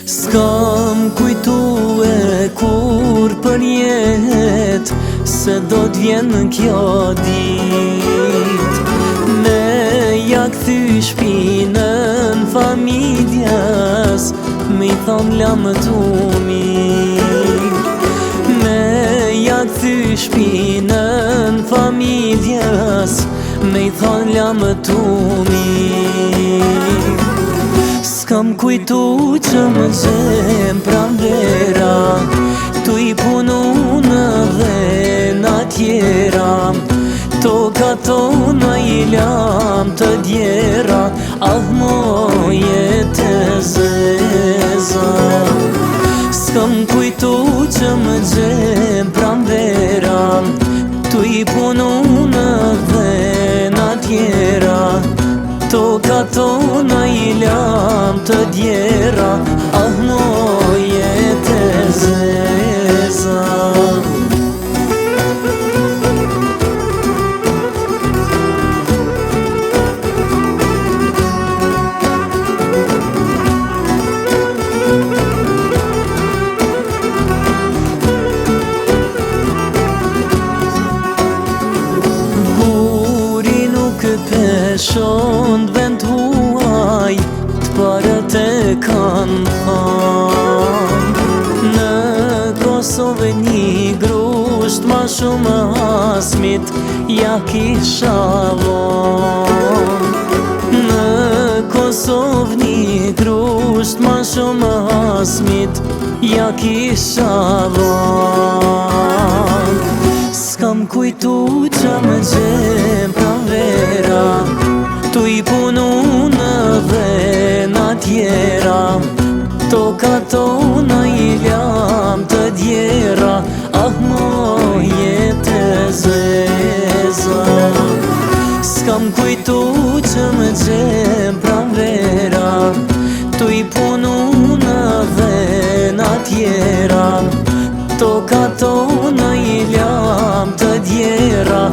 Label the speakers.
Speaker 1: S'kam kujtue kur për jet se do t'vjen kjo dit me ja kthy shpinën familjes, me i thon lamë t'umi, me ja kthy shpinën familjes, me i thon lamë t'umi. S'kam kujtu që më gjem pranvera, tu i punu në dhena tjera, toka tona i lam të djera, ah moje të zeza. S'kam kujtu që më gjem pranvera, tu i punu në dhena tjera, toka tona i lam të djera, ah moje të zeza. Guri nuk peshon vend huaj, t'parët e kanë than. Në Kosovë një grusht ma shumë hasmit ja kisha von. Në Kosovë një grusht ma shumë hasmit ja kisha von. S'kam kujtu që më gjem pranvera, tu i punu në dhena tjera, toka tona i lam të djera, ah moje të zeza. S'kam kujtu që më gjem pranvera, tu i punu në dhena tjera, toka tona i lam të djera,